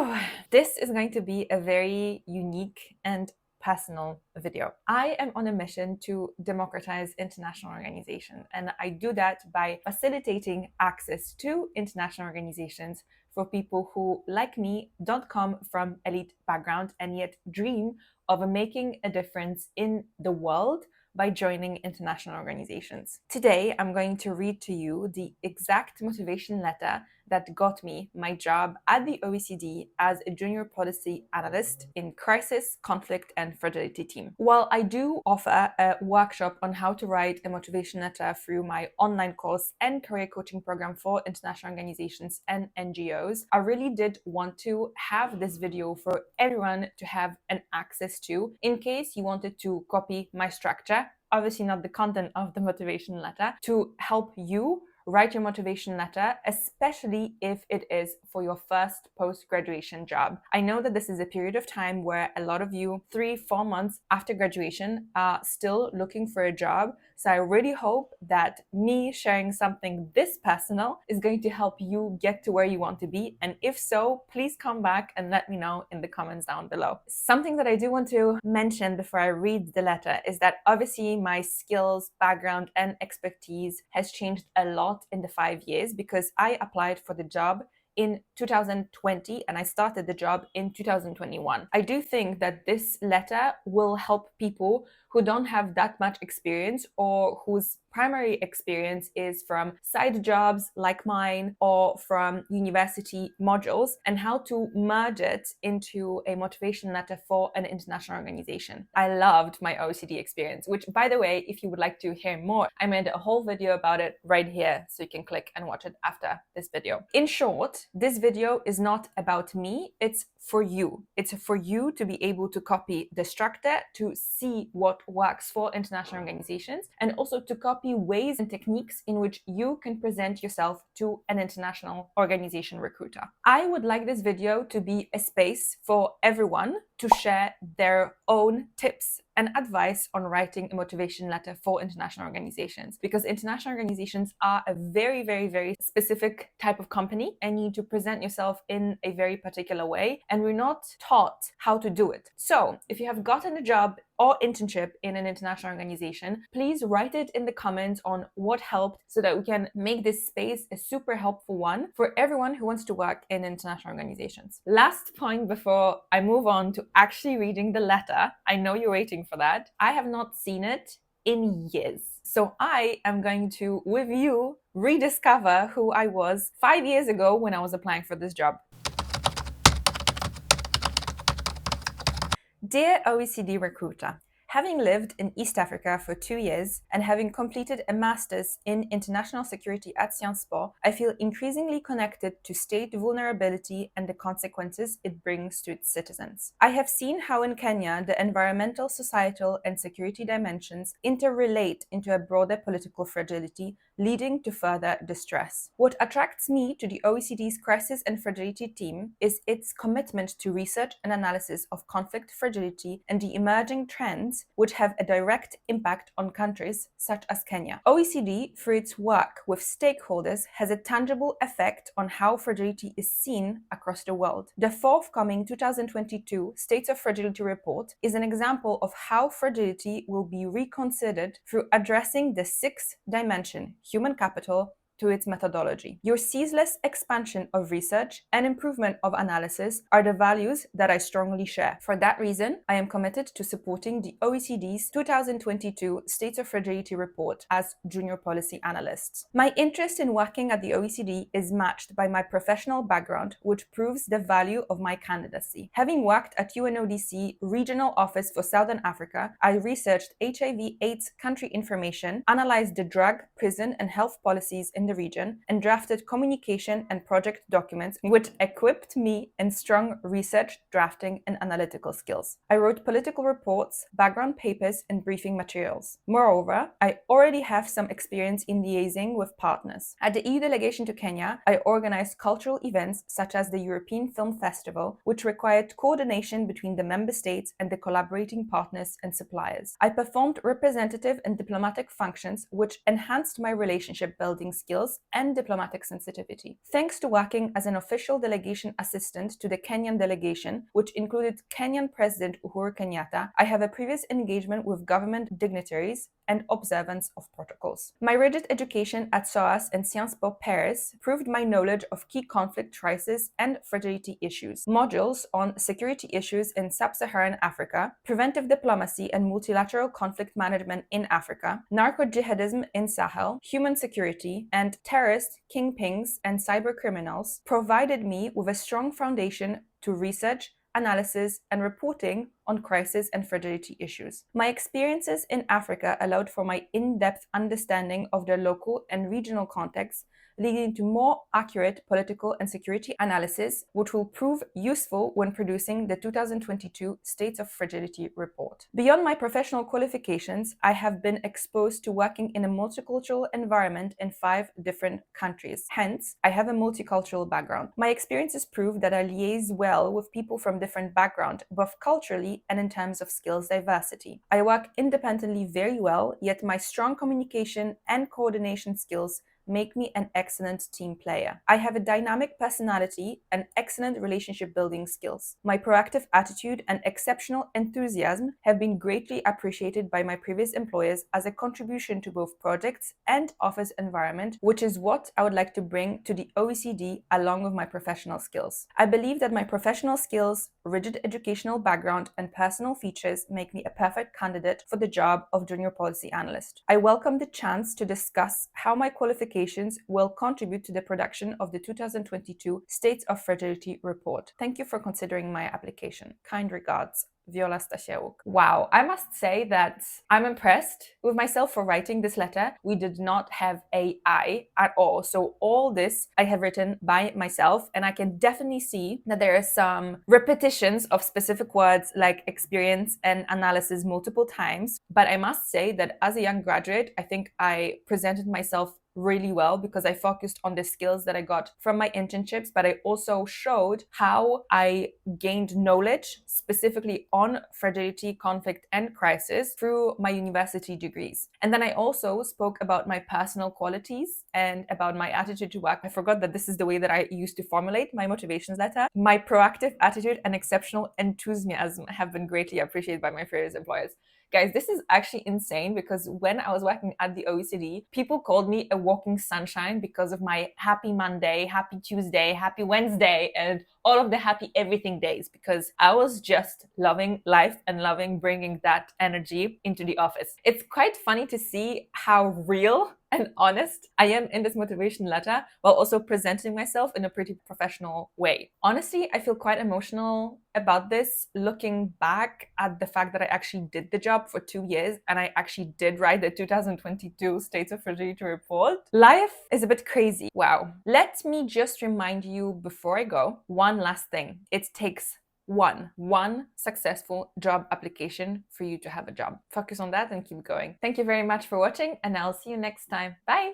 So this is going to be a very unique and personal video. I am on a mission to democratize international organization, and I do that by facilitating access to international organizations for people who, like me, don't come from elite background and yet dream of making a difference in the world by joining international organizations. Today, I'm going to read to you the exact motivation letter that got me my job at the OECD as a Junior Policy Analyst in Crisis, Conflict and Fragility Team. While I do offer a workshop on how to write a motivation letter through my online course and career coaching program for international organizations and NGOs, I really did want to have this video for everyone to have an access to in case you wanted to copy my structure, obviously not the content of the motivation letter, to help you write your motivation letter, especially if it is for your first post-graduation job. I know that this is a period of time where a lot of you, 3-4 months after graduation, are still looking for a job. So I really hope that me sharing something this personal is going to help you get to where you want to be. And if so, please come back and let me know in the comments down below. Something that I do want to mention before I read the letter is that obviously my skills, background, and expertise has changed a lot in the 5 years because I applied for the job in 2020 and I started the job in 2021. I do think that this letter will help people who don't have that much experience or whose primary experience is from side jobs like mine or from university modules, and how to merge it into a motivation letter for an international organization. I loved my OECD experience, which, by the way, if you would like to hear more, I made a whole video about it right here, so you can click and watch it after this video. In short, this video is not about me, it's for you. It's for you to be able to copy the structure, to see what works for international organizations, and also to copy ways and techniques in which you can present yourself to an international organization recruiter. I would like this video to be a space for everyone to share their own tips and advice on writing a motivation letter for international organizations, because international organizations are a very, very, very specific type of company and you need to present yourself in a very particular way, and we're not taught how to do it. So if you have gotten a job or internship in an international organization, please write it in the comments on what helped so that we can make this space a super helpful one for everyone who wants to work in international organizations. Last point before I move on to actually reading the letter, I know you're waiting for that. I have not seen it in years. So I am going to, with you, rediscover who I was 5 years ago when I was applying for this job. Dear OECD recruiter, having lived in East Africa for 2 years and having completed a master's in international security at Sciences Po, I feel increasingly connected to state vulnerability and the consequences it brings to its citizens. I have seen how in Kenya the environmental, societal, and security dimensions interrelate into a broader political fragility, leading to further distress. What attracts me to the OECD's Crisis and Fragility Team is its commitment to research and analysis of conflict fragility and the emerging trends which have a direct impact on countries such as Kenya. OECD, through its work with stakeholders, has a tangible effect on how fragility is seen across the world. The forthcoming 2022 States of Fragility Report is an example of how fragility will be reconsidered through addressing the sixth dimension, human capital, to its methodology. Your ceaseless expansion of research and improvement of analysis are the values that I strongly share. For that reason, I am committed to supporting the OECD's 2022 States of Fragility Report as Junior Policy Analyst. My interest in working at the OECD is matched by my professional background, which proves the value of my candidacy. Having worked at UNODC Regional Office for Southern Africa, I researched HIV/AIDS country information, analyzed the drug, prison, and health policies in the region, and drafted communication and project documents which equipped me in strong research, drafting, and analytical skills. I wrote political reports, background papers, and briefing materials. Moreover, I already have some experience in liaising with partners. At the EU delegation to Kenya, I organized cultural events such as the European Film Festival, which required coordination between the member states and the collaborating partners and suppliers. I performed representative and diplomatic functions which enhanced my relationship building skills skills, and diplomatic sensitivity. Thanks to working as an official delegation assistant to the Kenyan delegation, which included Kenyan President Uhuru Kenyatta, I have a previous engagement with government dignitaries and observance of protocols. My rigid education at SOAS and Sciences Po Paris proved my knowledge of key conflict, crisis, and fragility issues. Modules on security issues in sub-Saharan Africa, preventive diplomacy and multilateral conflict management in Africa, narco-jihadism in Sahel, human security, and terrorist, kingpins, and cyber criminals provided me with a strong foundation to research, analysis, and reporting on crisis and fragility issues. My experiences in Africa allowed for my in-depth understanding of their local and regional contexts, leading to more accurate political and security analysis, which will prove useful when producing the 2022 States of Fragility report. Beyond my professional qualifications, I have been exposed to working in a multicultural environment in 5 different countries. Hence, I have a multicultural background. My experiences prove that I liaise well with people from different backgrounds, both culturally and in terms of skills diversity. I work independently very well, yet my strong communication and coordination skills make me an excellent team player. I have a dynamic personality and excellent relationship building skills. My proactive attitude and exceptional enthusiasm have been greatly appreciated by my previous employers as a contribution to both projects and office environment, which is what I would like to bring to the OECD along with my professional skills. I believe that my professional skills, rigid educational background, and personal features make me a perfect candidate for the job of Junior Policy Analyst. I welcome the chance to discuss how my qualifications will contribute to the production of the 2022 States of Fragility report. Thank you for considering my application. Kind regards, Viola Stasheuk. Wow, I must say that I'm impressed with myself for writing this letter. We did not have AI at all. So all this I have written by myself, and I can definitely see that there are some repetitions of specific words like experience and analysis multiple times. But I must say that as a young graduate, I think I presented myself really well because I focused on the skills that I got from my internships, but I also showed how I gained knowledge specifically on fragility, conflict, and crisis through my university degrees. And then I also spoke about my personal qualities and about my attitude to work. I forgot that this is the way that I used to formulate my motivations letter. My proactive attitude and exceptional enthusiasm have been greatly appreciated by my previous employers. Guys, this is actually insane because when I was working at the OECD, people called me a walking sunshine because of my happy Monday, happy Tuesday, happy Wednesday, and all of the happy everything days, because I was just loving life and loving bringing that energy into the office. It's quite funny to see how real and honest I am in this motivation letter while also presenting myself in a pretty professional way. Honestly, I feel quite emotional about this, looking back at the fact that I actually did the job for 2 years and I actually did write the 2022 States of Fragility report. Life is a bit crazy. Wow. Let me just remind you before I go, one last thing. It takes one successful job application for you to have a job. Focus on that and keep going. Thank you very much for watching, and I'll see you next time. Bye!